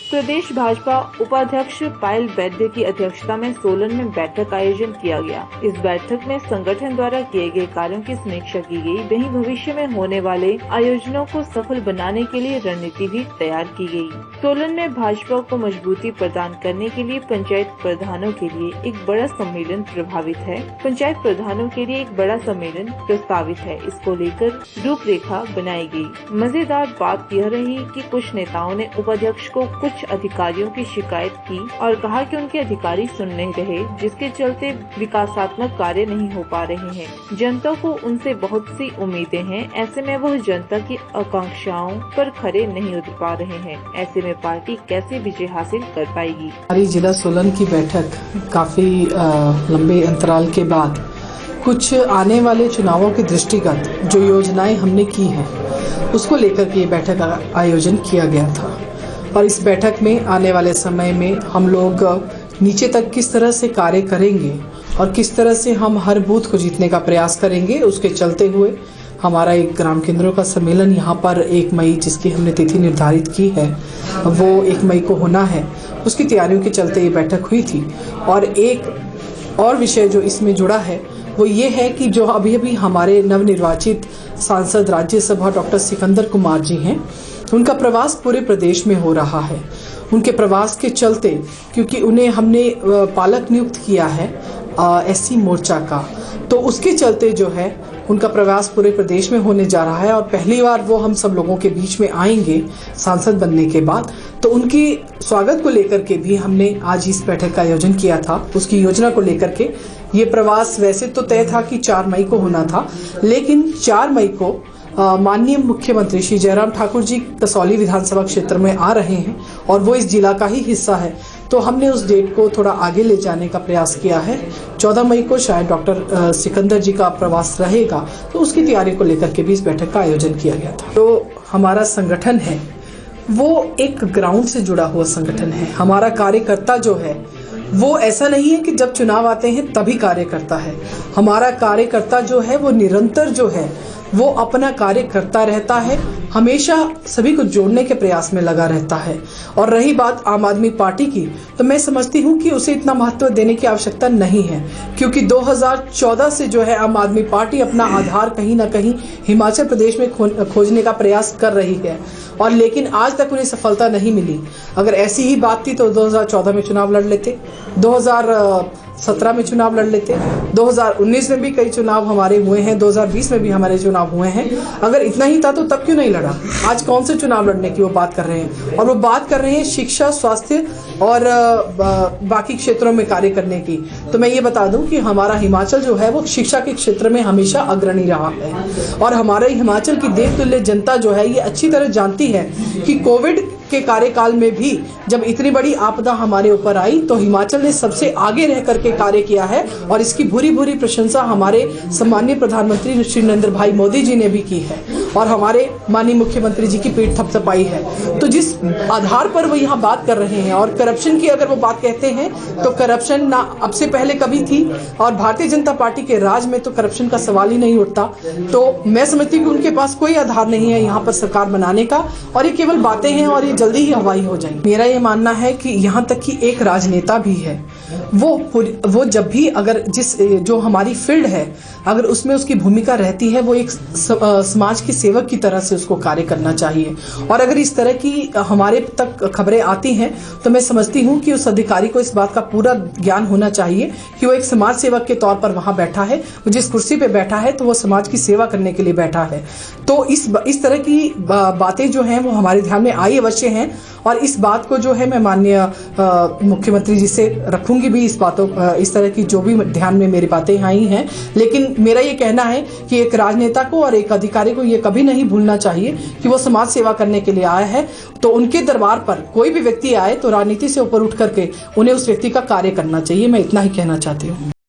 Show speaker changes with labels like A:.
A: प्रदेश भाजपा उपाध्यक्ष पायल वैद्य की अध्यक्षता में सोलन में बैठक आयोजन किया गया। इस बैठक में संगठन द्वारा किए गए कार्यों की समीक्षा की गई। वहीं भविष्य में होने वाले आयोजनों को सफल बनाने के लिए रणनीति भी तैयार की गई। सोलन में भाजपा को मजबूती प्रदान करने के लिए पंचायत प्रधानों के लिए एक बड़ा सम्मेलन प्रभावित है। पंचायत प्रधानों के लिए एक बड़ा सम्मेलन प्रस्तावित है। इसको लेकर रूपरेखा बनाई गई। मजेदार बात यह रही कि कुछ नेताओं ने उपाध्यक्ष को कुछ अधिकारियों की शिकायत की और कहा कि उनके अधिकारी सुन नहीं रहे, जिसके चलते विकासात्मक कार्य नहीं हो पा रहे हैं। जनता को उनसे बहुत सी उम्मीदें हैं, ऐसे में वह जनता की आकांक्षाओं पर खरे नहीं उतर पा रहे हैं। ऐसे में पार्टी कैसे विजय हासिल कर पाएगी।
B: हमारी जिला सोलन की बैठक काफी लंबे अंतराल के बाद कुछ आने वाले चुनावों के दृष्टिगत जो योजनाएं हमने की हैं उसको लेकर के ये बैठक आयोजन किया गया था। और इस बैठक में आने वाले समय में हम लोग नीचे तक किस तरह से कार्य करेंगे और किस तरह से हम हर बूथ को जीतने का प्रयास करेंगे, उसके चलते हुए हमारा एक ग्राम केंद्रों का सम्मेलन यहाँ पर 1 मई जिसकी हमने तिथि निर्धारित की है वो 1 मई को होना है, उसकी तैयारियों के चलते ये बैठक हुई थी। और एक और विषय जो इसमें जुड़ा है वो ये है कि जो अभी हमारे नवनिर्वाचित सांसद राज्यसभा डॉक्टर सिकंदर कुमार जी हैं, उनका प्रवास पूरे प्रदेश में हो रहा है। उनके प्रवास के चलते, क्योंकि उन्हें हमने पालक नियुक्त किया है एससी मोर्चा का, तो उसके चलते जो है उनका प्रवास पूरे प्रदेश में होने जा रहा है और पहली बार वो हम सब लोगों के बीच में आएंगे सांसद बनने के बाद। तो उनकी स्वागत को लेकर के भी हमने आज इस बैठक का आयोजन किया था। उसकी योजना को लेकर के ये प्रवास वैसे तो तय था कि 4 मई को होना था, लेकिन 4 मई को माननीय मुख्यमंत्री श्री जयराम ठाकुर जी कसौली विधानसभा क्षेत्र में आ रहे हैं और वो इस जिला का ही हिस्सा है, तो हमने उस डेट को थोड़ा आगे ले जाने का प्रयास किया है। 14 मई को शायद डॉक्टर सिकंदर जी का प्रवास रहेगा, तो उसकी तैयारी को लेकर के भी इस बैठक का आयोजन किया गया था। तो हमारा संगठन है वो एक ग्राउंड से जुड़ा हुआ संगठन है। हमारा कार्यकर्ता जो है वो ऐसा नहीं है कि जब चुनाव आते हैं तभी कार्य करता है। हमारा कार्यकर्ता जो है वो निरंतर जो है वो अपना कार्य करता रहता है, हमेशा सभी को जोड़ने के प्रयास में लगा रहता है। और रही बात आम आदमी पार्टी की, तो मैं समझती हूँ कि उसे इतना महत्व देने की आवश्यकता नहीं है, क्योंकि 2014 से जो है आम आदमी पार्टी अपना आधार कहीं ना कहीं हिमाचल प्रदेश में खोजने का प्रयास कर रही है, और लेकिन आज तक उन्हें सफलता नहीं मिली। अगर ऐसी ही बात थी तो 2014 में चुनाव लड़ लेते, 2017 में चुनाव लड़ लेते, 2019 में भी कई चुनाव हमारे हुए हैं, 2020 में भी हमारे चुनाव हुए हैं। अगर इतना ही था तो तब क्यों नहीं लड़ा? आज कौन से चुनाव लड़ने की वो बात कर रहे हैं, और वो बात कर रहे हैं शिक्षा, स्वास्थ्य और बाकी क्षेत्रों में कार्य करने की। तो मैं ये बता दूं कि हमारा हिमाचल जो है वो शिक्षा के क्षेत्र में हमेशा अग्रणी रहा है, और हमारे हिमाचल की देवतुल्य जनता जो है ये अच्छी तरह जानती है कि कोविड के कार्यकाल में भी जब इतनी बड़ी आपदा हमारे ऊपर आई तो हिमाचल ने सबसे आगे रह करके कार्य किया है, और इसकी भूरी भूरी प्रशंसा हमारे सम्मानीय प्रधानमंत्री श्री नरेंद्र भाई मोदी जी ने भी की है, और हमारे माननीय मुख्यमंत्री जी की पीठ थपथपाई है। तो जिस आधार पर वो यहाँ बात कर रहे हैं, और करप्शन की अगर वो बात कहते हैं तो करप्शन ना अब से पहले कभी थी, और भारतीय जनता पार्टी के राज में तो करप्शन का सवाल ही नहीं उठता। तो मैं समझती हूँ कि उनके पास कोई आधार नहीं है यहाँ पर सरकार बनाने का, और ये केवल बातें हैं और ये जल्दी ही हवाई हो जाएंगी। मेरा ये मानना है कि यहाँ तक कि एक राजनेता भी है वो जब भी अगर जो हमारी फील्ड है अगर उसमें उसकी भूमिका रहती है, वो एक समाज के सेवक की तरह से उसको कार्य करना चाहिए। और अगर इस तरह की हमारे तक खबरें आती हैं तो मैं समझती हूँ कि उस अधिकारी को इस बात का पूरा ज्ञान होना चाहिए कि वो एक समाज सेवक के तौर पर वहाँ बैठा है, वो जिस कुर्सी पे बैठा है तो वो समाज की सेवा करने के लिए बैठा है। तो इस तरह की बातें जो हैं वो हमारे ध्यान में आई अवश्य हैं, और इस बात को जो है मैं माननीय मुख्यमंत्री जी से रखूंगी भी, इस तरह की जो भी ध्यान में मेरी बातें आई हैं। लेकिन मेरा ये कहना है कि एक राजनेता को और एक अधिकारी को ये कभी नहीं भूलना चाहिए कि वो समाज सेवा करने के लिए आया है। तो उनके दरबार पर कोई भी व्यक्ति आए तो राजनीति से ऊपर उठ करके उन्हें उस व्यक्ति का कार्य करना चाहिए। मैं इतना ही कहना चाहती हूँ।